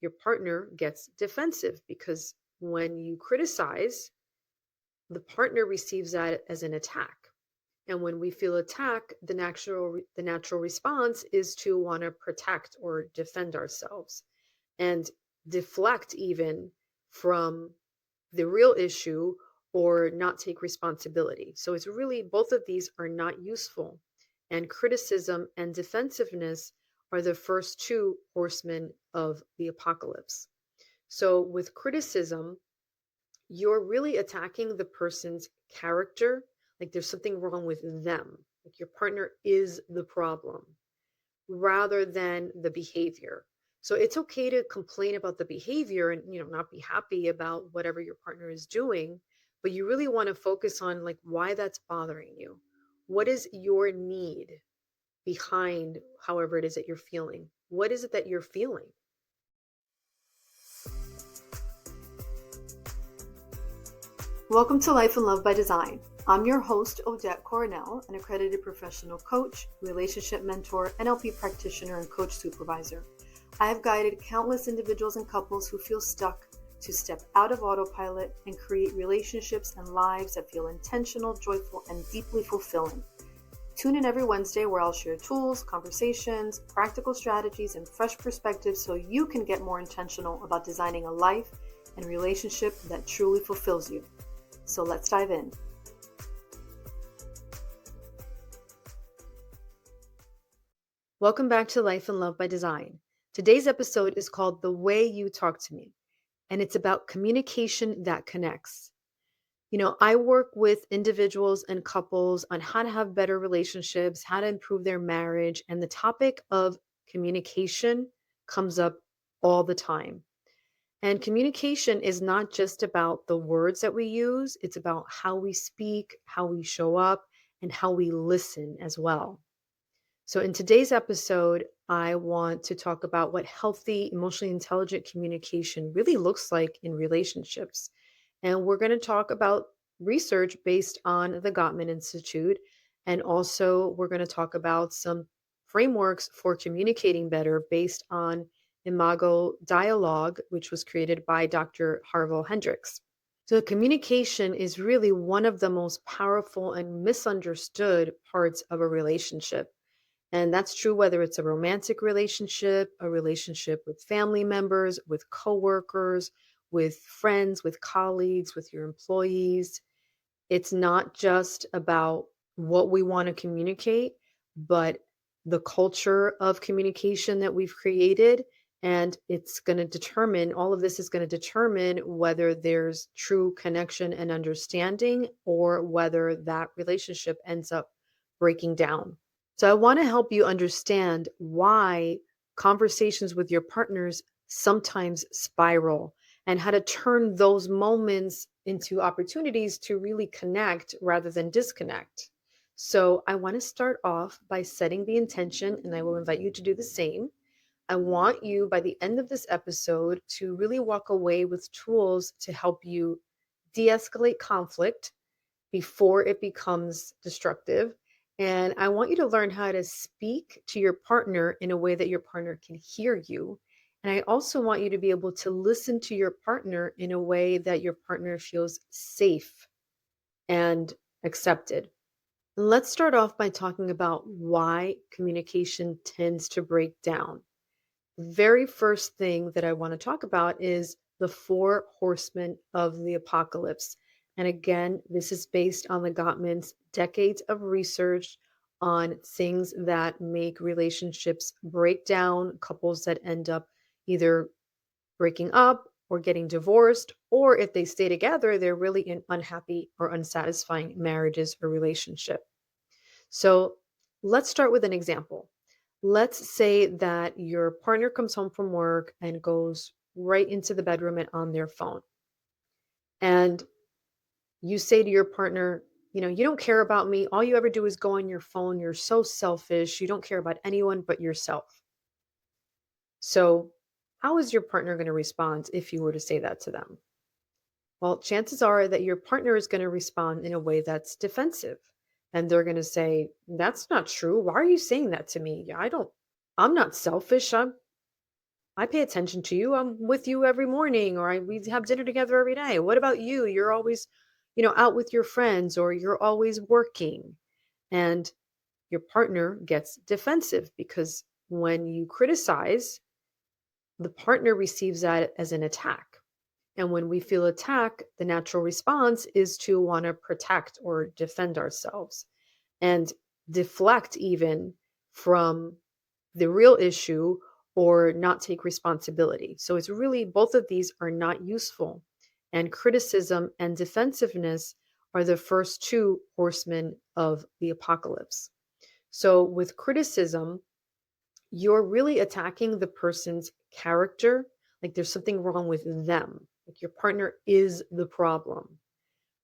your partner gets defensive because when you criticize, the partner receives that as an attack. And when we feel attacked, the natural response is to want to protect or defend ourselves and deflect even from the real issue or not take responsibility. So it's really both of these are not useful. And criticism and defensiveness are the first two horsemen of the apocalypse. So with criticism, you're really attacking the person's character, like there's something wrong with them, like your partner is the problem rather than the behavior. So it's okay to complain about the behavior and not be happy about whatever your partner is doing, but you really want to focus on like why that's bothering you. What is your need behind however it is that you're feeling? What is it that you're feeling? Welcome to Life and Love by Design. I'm your host, Odette Coronel, an accredited professional coach, relationship mentor, NLP practitioner, and coach supervisor. I have guided countless individuals and couples who feel stuck to step out of autopilot and create relationships and lives that feel intentional, joyful, and deeply fulfilling. Tune in every Wednesday where I'll share tools, conversations, practical strategies, and fresh perspectives so you can get more intentional about designing a life and relationship that truly fulfills you. So let's dive in. Welcome back to Life and Love by Design. Today's episode is called The Way You Talk to Me, and it's about communication that connects. I work with individuals and couples on how to have better relationships, how to improve their marriage, and the topic of communication comes up all the time. And communication is not just about the words that we use, it's about how we speak, how we show up, and how we listen as well. So, in today's episode, I want to talk about what healthy, emotionally intelligent communication really looks like in relationships. And we're going to talk about research based on the Gottman Institute. And also, we're going to talk about some frameworks for communicating better based on Imago Dialogue, which was created by Dr. Harville Hendrix. So, communication is really one of the most powerful and misunderstood parts of a relationship. And that's true whether it's a romantic relationship, a relationship with family members, with coworkers, with friends, with colleagues, with your employees. It's not just about what we want to communicate, but the culture of communication that we've created. And it's going to determine, all of this is going to determine whether there's true connection and understanding or whether that relationship ends up breaking down. So I want to help you understand why conversations with your partners sometimes spiral and how to turn those moments into opportunities to really connect rather than disconnect. So I want to start off by setting the intention, and I will invite you to do the same. I want you by the end of this episode to really walk away with tools to help you de-escalate conflict before it becomes destructive. And I want you to learn how to speak to your partner in a way that your partner can hear you. And I also want you to be able to listen to your partner in a way that your partner feels safe and accepted. And let's start off by talking about why communication tends to break down. The very first thing that I want to talk about is the four horsemen of the apocalypse. And again, this is based on the Gottman's decades of research on things that make relationships break down, couples that end up either breaking up or getting divorced, or if they stay together, they're really in unhappy or unsatisfying marriages or relationship. So let's start with an example. Let's say that your partner comes home from work and goes right into the bedroom and on their phone. And you say to your partner, you don't care about me. All you ever do is go on your phone. You're so selfish. You don't care about anyone but yourself. So, how is your partner going to respond if you were to say that to them? Well, chances are that your partner is going to respond in a way that's defensive. And they're going to say, "That's not true. Why are you saying that to me? I'm not selfish. I pay attention to you. I'm with you every morning, or we have dinner together every day. What about you? You're always, out with your friends, or you're always working. And your partner gets defensive because when you criticize, the partner receives that as an attack. And when we feel attacked, the natural response is to want to protect or defend ourselves and deflect even from the real issue or not take responsibility. So it's really both of these are not useful. And criticism and defensiveness are the first two horsemen of the apocalypse. So with criticism, you're really attacking the person's character. Like there's something wrong with them. Like your partner is the problem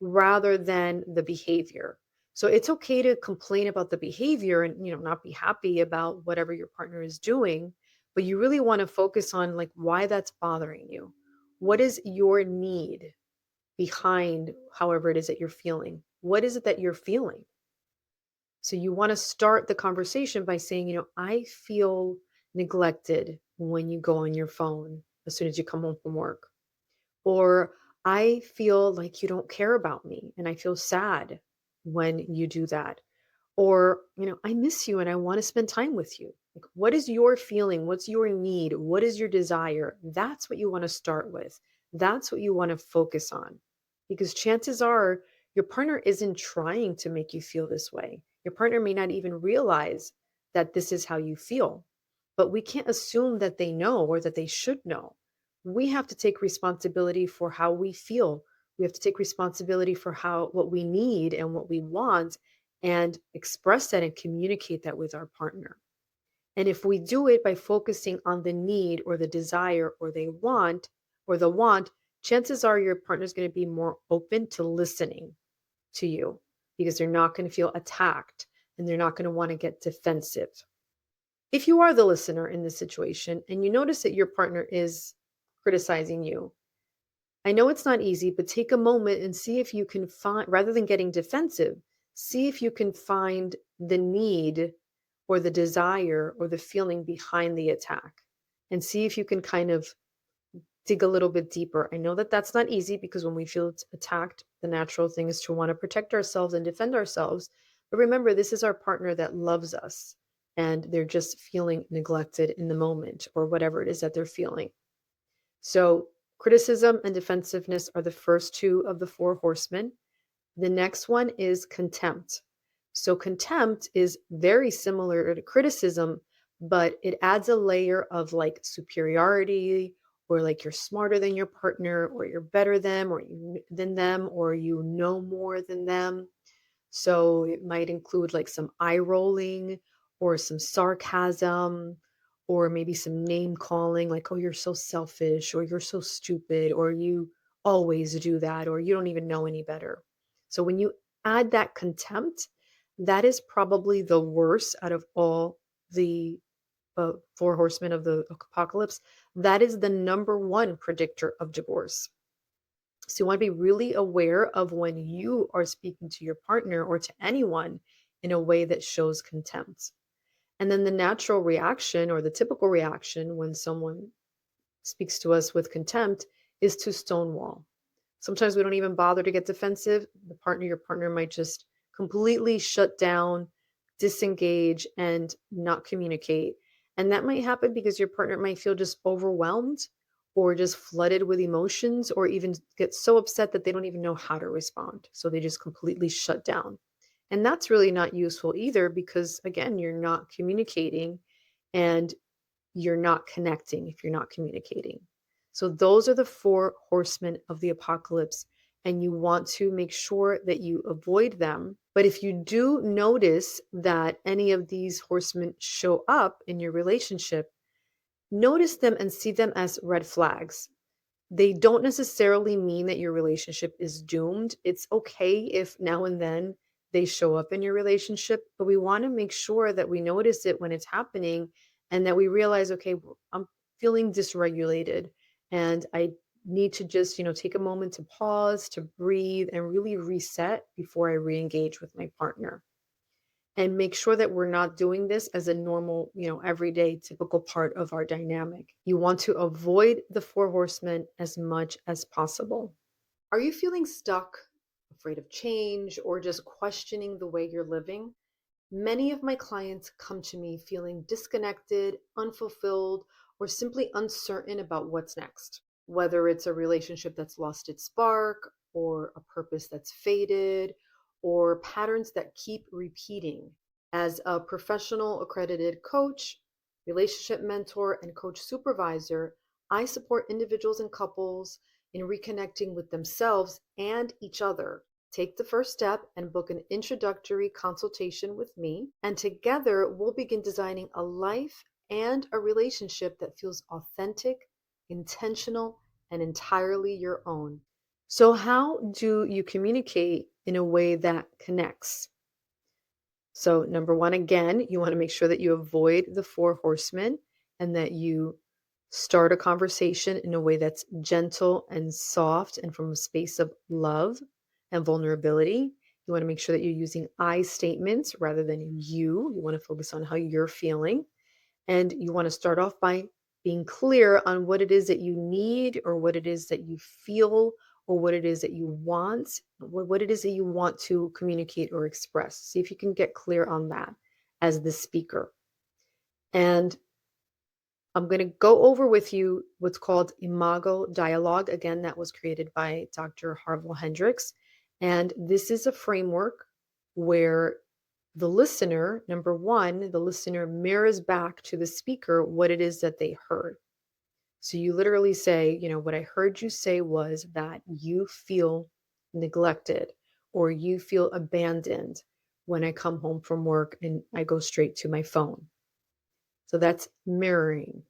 rather than the behavior. So it's okay to complain about the behavior and not be happy about whatever your partner is doing, but you really want to focus on like why that's bothering you. What is your need behind however it is that you're feeling? What is it that you're feeling? So you want to start the conversation by saying, I feel neglected when you go on your phone as soon as you come home from work. Or I feel like you don't care about me and I feel sad when you do that. Or, I miss you and I want to spend time with you. Like, what is your feeling? What's your need? What is your desire? That's what you want to start with. That's what you want to focus on. Because chances are your partner isn't trying to make you feel this way. Your partner may not even realize that this is how you feel. But we can't assume that they know or that they should know. We have to take responsibility for how we feel. We have to take responsibility for what we need and what we want and express that and communicate that with our partner. And if we do it by focusing on the need or the desire or the want, chances are your partner's going to be more open to listening to you because they're not going to feel attacked and they're not going to want to get defensive. If you are the listener in this situation and you notice that your partner is criticizing you, I know it's not easy, but take a moment and see if you can find, rather than getting defensive, see if you can find the need or the desire or the feeling behind the attack and see if you can kind of dig a little bit deeper. I know that that's not easy because when we feel attacked, the natural thing is to want to protect ourselves and defend ourselves. But remember, this is our partner that loves us and they're just feeling neglected in the moment or whatever it is that they're feeling. So, criticism and defensiveness are the first two of the four horsemen. The next one is contempt. So, contempt is very similar to criticism, but it adds a layer of like superiority or like you're smarter than your partner or you're better than them or you know more than them. So it might include like some eye rolling or some sarcasm or maybe some name calling, like, oh, you're so selfish or you're so stupid or you always do that or you don't even know any better. So when you add that contempt, that is probably the worst out of all the four horsemen of the apocalypse. That is the number one predictor of divorce. So you want to be really aware of when you are speaking to your partner or to anyone in a way that shows contempt. And then the natural reaction or the typical reaction when someone speaks to us with contempt is to stonewall. Sometimes we don't even bother to get defensive. Your partner might just completely shut down, disengage, and not communicate. And that might happen because your partner might feel just overwhelmed or just flooded with emotions or even get so upset that they don't even know how to respond. So they just completely shut down. And that's really not useful either because, again, you're not communicating and you're not connecting if you're not communicating. So those are the four horsemen of the apocalypse, and you want to make sure that you avoid them. But if you do notice that any of these horsemen show up in your relationship, notice them and see them as red flags. They don't necessarily mean that your relationship is doomed. It's okay if now and then they show up in your relationship, but we want to make sure that we notice it when it's happening and that we realize, okay, I'm feeling dysregulated and I need to just, take a moment to pause, to breathe and really reset before I re-engage with my partner. and make sure that we're not doing this as a normal, everyday typical part of our dynamic. You want to avoid the four horsemen as much as possible. Are you feeling stuck, afraid of change, or just questioning the way you're living? Many of my clients come to me feeling disconnected, unfulfilled, or simply uncertain about what's next. Whether it's a relationship that's lost its spark, or a purpose that's faded, or patterns that keep repeating. As a professional accredited coach, relationship mentor, and coach supervisor, I support individuals and couples in reconnecting with themselves and each other. Take the first step and book an introductory consultation with me, and together we'll begin designing a life and a relationship that feels authentic, intentional, and entirely your own. So, how do you communicate in a way that connects? So, number one, again, you want to make sure that you avoid the four horsemen and that you start a conversation in a way that's gentle and soft and from a space of love and vulnerability. You want to make sure that you're using I statements rather than you. You want to focus on how you're feeling. And you want to start off by being clear on what it is that you need or what it is that you feel or what it is that you want, what it is that you want to communicate or express. See if you can get clear on that as the speaker. And I'm going to go over with you what's called Imago dialogue. Again, that was created by Dr. Harville Hendricks. And this is a framework where the listener, number one, the listener mirrors back to the speaker what it is that they heard. So you literally say, what I heard you say was that you feel neglected or you feel abandoned when I come home from work and I go straight to my phone. So that's mirroring.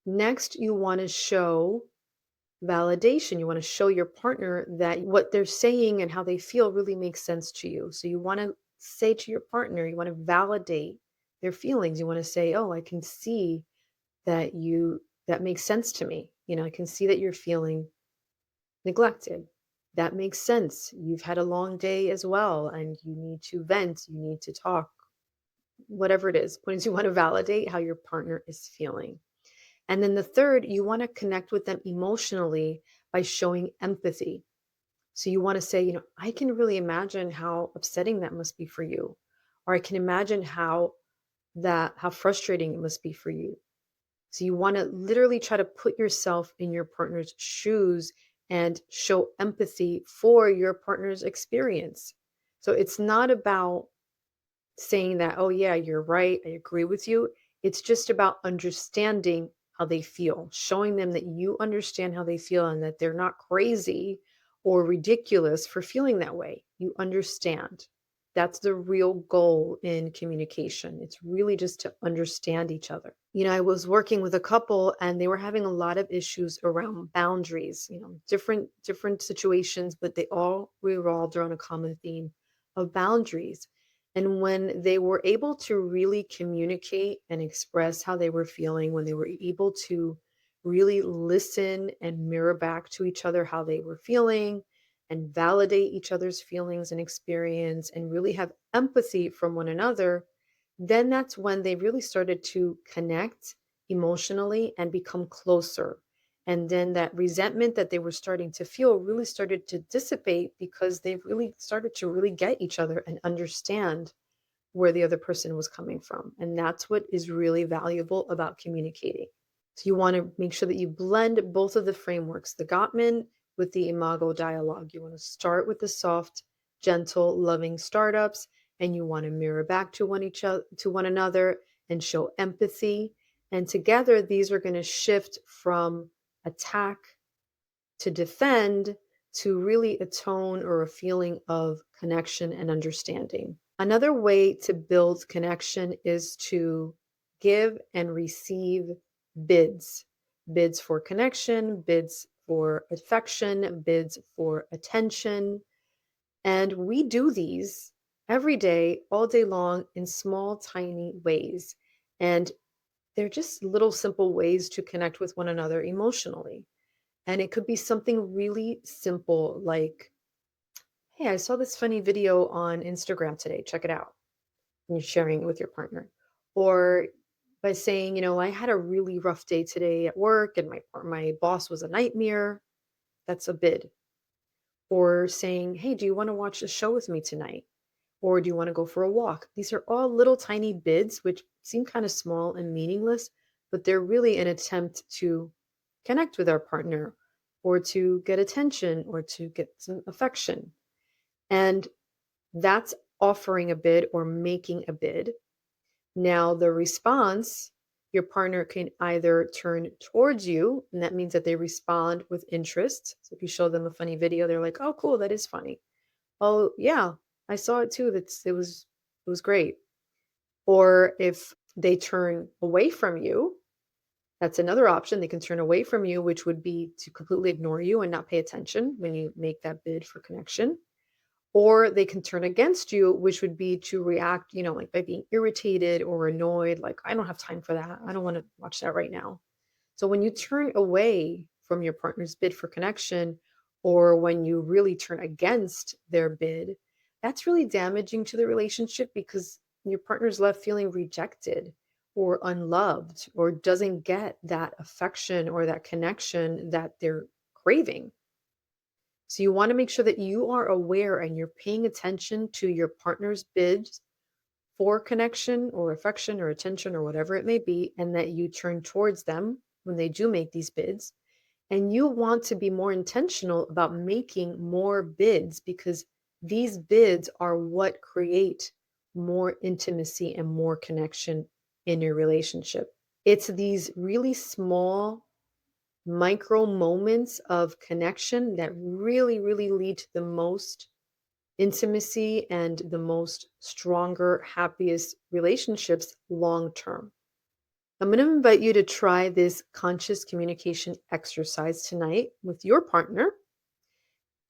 Next, you want to show validation. You want to show your partner that what they're saying and how they feel really makes sense to you. So you want to say to your partner, you want to validate their feelings. You want to say, "Oh, I can see that makes sense to me. I can see that you're feeling neglected. That makes sense. You've had a long day as well and you need to vent, you need to talk." Whatever it is, point is you want to validate how your partner is feeling. And then the third, you want to connect with them emotionally by showing empathy. So you want to say, I can really imagine how upsetting that must be for you. Or I can imagine how frustrating it must be for you. So you want to literally try to put yourself in your partner's shoes and show empathy for your partner's experience. So it's not about saying that, "Oh, yeah, you're right. I agree with you." It's just about understanding how they feel, showing them that you understand how they feel and that they're not crazy or ridiculous for feeling that way. You understand. That's the real goal in communication. It's really just to understand each other. I was working with a couple and they were having a lot of issues around boundaries, different situations, but they all revolved around a common theme of boundaries. And when they were able to really communicate and express how they were feeling, when they were able to really listen and mirror back to each other how they were feeling and validate each other's feelings and experience and really have empathy from one another, then that's when they really started to connect emotionally and become closer. And then that resentment that they were starting to feel really started to dissipate because they really started to really get each other and understand where the other person was coming from. And that's what is really valuable about communicating. So you want to make sure that you blend both of the frameworks, the Gottman with the Imago dialogue. You want to start with the soft, gentle, loving startups, and you want to mirror back to one another and show empathy. And together, these are going to shift from attack to defend to really a tone or a feeling of connection and understanding. Another way to build connection is to give and receive bids. Bids for connection, bids for affection, bids for attention. And we do these every day, all day long, in small, tiny ways. And they're just little simple ways to connect with one another emotionally. And it could be something really simple like, "Hey, I saw this funny video on Instagram today. Check it out." and you're sharing it with your partner. Or by saying, I had a really rough day today at work and my boss was a nightmare. That's a bid. Or saying, hey, do you want to watch a show with me tonight? Or do you want to go for a walk? These are all little tiny bids, which seem kind of small and meaningless, but they're really an attempt to connect with our partner or to get attention or to get some affection. And that's offering a bid or making a bid. Now, the response, your partner can either turn towards you, and that means that they respond with interest. So if you show them a funny video, they're like, "Oh, cool, that is funny. Oh, yeah, I saw it too. It was great." Or if they turn away from you, that's another option. They can turn away from you, which would be to completely ignore you and not pay attention when you make that bid for connection. Or they can turn against you, which would be to react, like by being irritated or annoyed, like, I don't have time for that. I don't want to watch that right now. So when you turn away from your partner's bid for connection, or when you really turn against their bid, that's really damaging to the relationship because your partner's left feeling rejected or unloved or doesn't get that affection or that connection that they're craving. So you want to make sure that you are aware and you're paying attention to your partner's bids for connection or affection or attention or whatever it may be, and that you turn towards them when they do make these bids. And you want to be more intentional about making more bids because these bids are what create more intimacy and more connection in your relationship. It's these really small micro moments of connection that really, really lead to the most intimacy and the most stronger, happiest relationships long term. I'm going to invite you to try this conscious communication exercise tonight with your partner.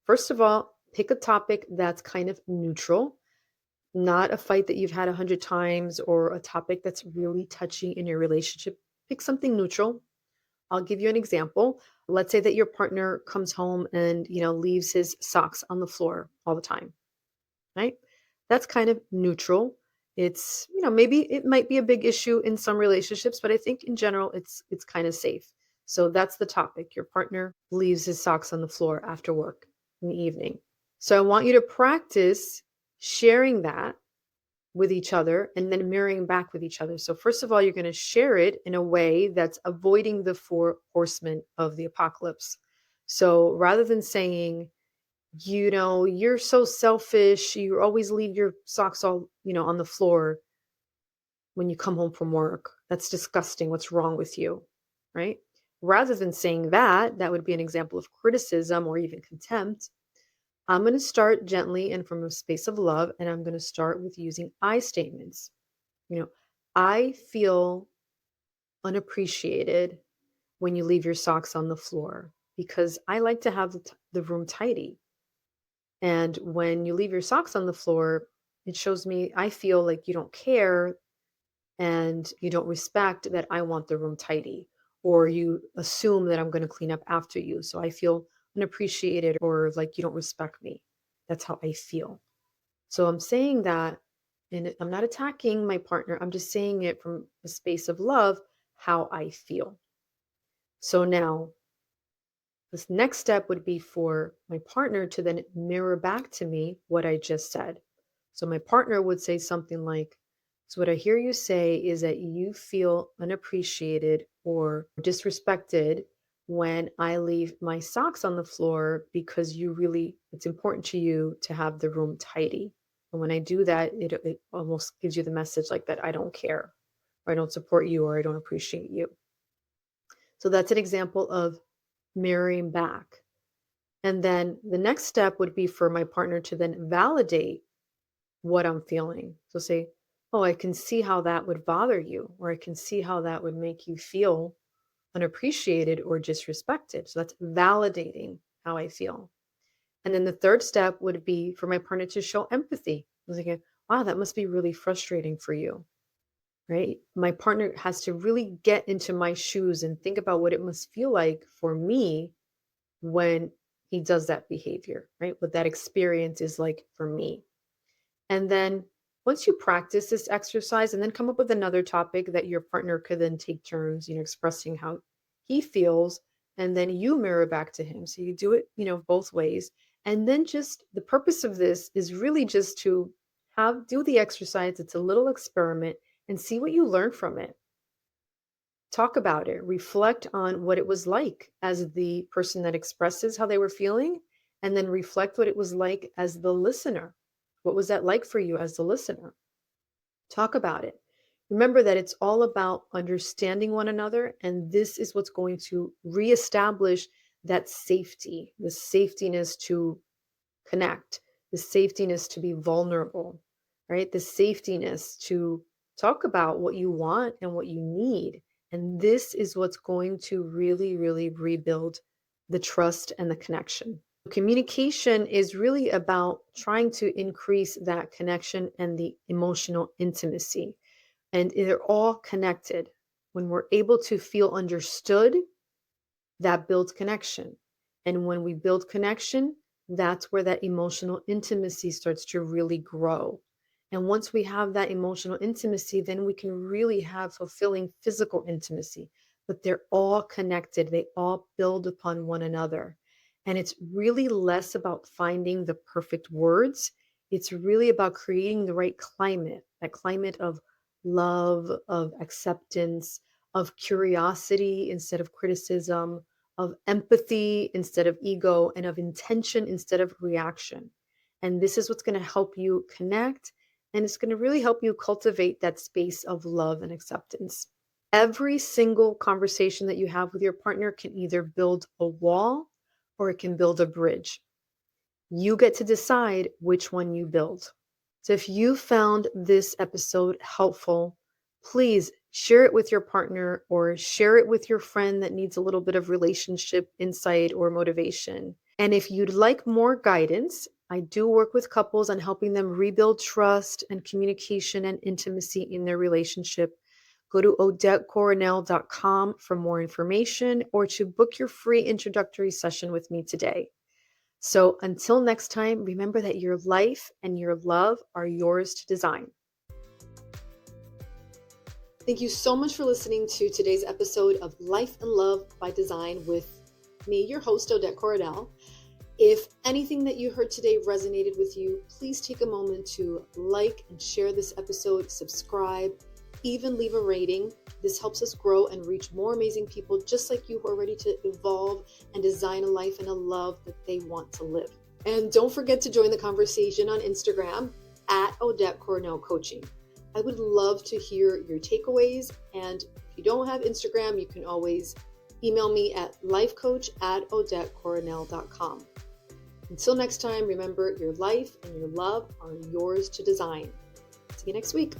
First of all, pick a topic that's kind of neutral, not a fight that you've had 100 times or a topic that's really touchy in your relationship. Pick something neutral. I'll give you an example. Let's say that your partner comes home and, leaves his socks on the floor all the time, right? That's kind of neutral. It's, maybe it might be a big issue in some relationships, but I think in general it's kind of safe. So that's the topic. Your partner leaves his socks on the floor after work in the evening. So I want you to practice sharing that with each other and then mirroring back with each other. So first of all, you're going to share it in a way that's avoiding the four horsemen of the apocalypse. So rather than saying, you're so selfish, you always leave your socks all, on the floor when you come home from work. That's disgusting. What's wrong with you? Right? Rather than saying that would be an example of criticism or even contempt. I'm going to start gently and from a space of love, and I'm going to start with using I statements. I feel unappreciated when you leave your socks on the floor because I like to have the room tidy. And when you leave your socks on the floor, it shows me I feel like you don't care and you don't respect that I want the room tidy, or you assume that I'm going to clean up after you. So I feel unappreciated or like you don't respect me. That's how I feel. So I'm saying that, and I'm not attacking my partner. I'm just saying it from a space of love, how I feel. So now this next step would be for my partner to then mirror back to me what I just said. So my partner would say something like, so what I hear you say is that you feel unappreciated or disrespected when I leave my socks on the floor because it's important to you to have the room tidy. And when I do that, it almost gives you the message like that I don't care, or I don't support you, or I don't appreciate you. So that's an example of mirroring back. And then the next step would be for my partner to then validate what I'm feeling. So say, oh, I can see how that would bother you, or I can see how that would make you feel unappreciated or disrespected. So that's validating how I feel. And then the third step would be for my partner to show empathy. I was like, wow, that must be really frustrating for you, right? My partner has to really get into my shoes and think about what it must feel like for me when he does that behavior, right? What that experience is like for me. And then Once you practice this exercise and then come up with another topic that your partner could then take turns, expressing how he feels, and then you mirror back to him. So you do it, both ways. And then just the purpose of this is really just to do the exercise. It's a little experiment and see what you learn from it. Talk about it, reflect on what it was like as the person that expresses how they were feeling, and then reflect what it was like as the listener. What was that like for you as the listener? Talk about it. Remember that it's all about understanding one another, and this is what's going to reestablish that safety, the safetiness to connect, the safetiness to be vulnerable, right? The safetiness to talk about what you want and what you need. And this is what's going to really, really rebuild the trust and the connection. Communication is really about trying to increase that connection and the emotional intimacy. And they're all connected. When we're able to feel understood, that builds connection. And when we build connection, that's where that emotional intimacy starts to really grow. And once we have that emotional intimacy, then we can really have fulfilling physical intimacy. But they're all connected, they all build upon one another. And it's really less about finding the perfect words. It's really about creating the right climate, that climate of love, of acceptance, of curiosity instead of criticism, of empathy instead of ego, and of intention instead of reaction. And this is what's going to help you connect, and it's going to really help you cultivate that space of love and acceptance. Every single conversation that you have with your partner can either build a wall or it can build a bridge. You get to decide which one you build. So if you found this episode helpful, please share it with your partner or share it with your friend that needs a little bit of relationship insight or motivation. And if you'd like more guidance, I do work with couples on helping them rebuild trust and communication and intimacy in their relationship. Go to odettecoronel.com for more information or to book your free introductory session with me today. So until next time, remember that your life and your love are yours to design. Thank you so much for listening to today's episode of Life and Love by Design with me, your host, Odette Coronel. If anything that you heard today resonated with you, please take a moment to like and share this episode, subscribe, even leave a rating. This helps us grow and reach more amazing people just like you who are ready to evolve and design a life and a love that they want to live. And don't forget to join the conversation on Instagram at Odette Coronel Coaching. I would love to hear your takeaways. And if you don't have Instagram, you can always email me at lifecoach@odettecoronel.com. Until next time, remember your life and your love are yours to design. See you next week.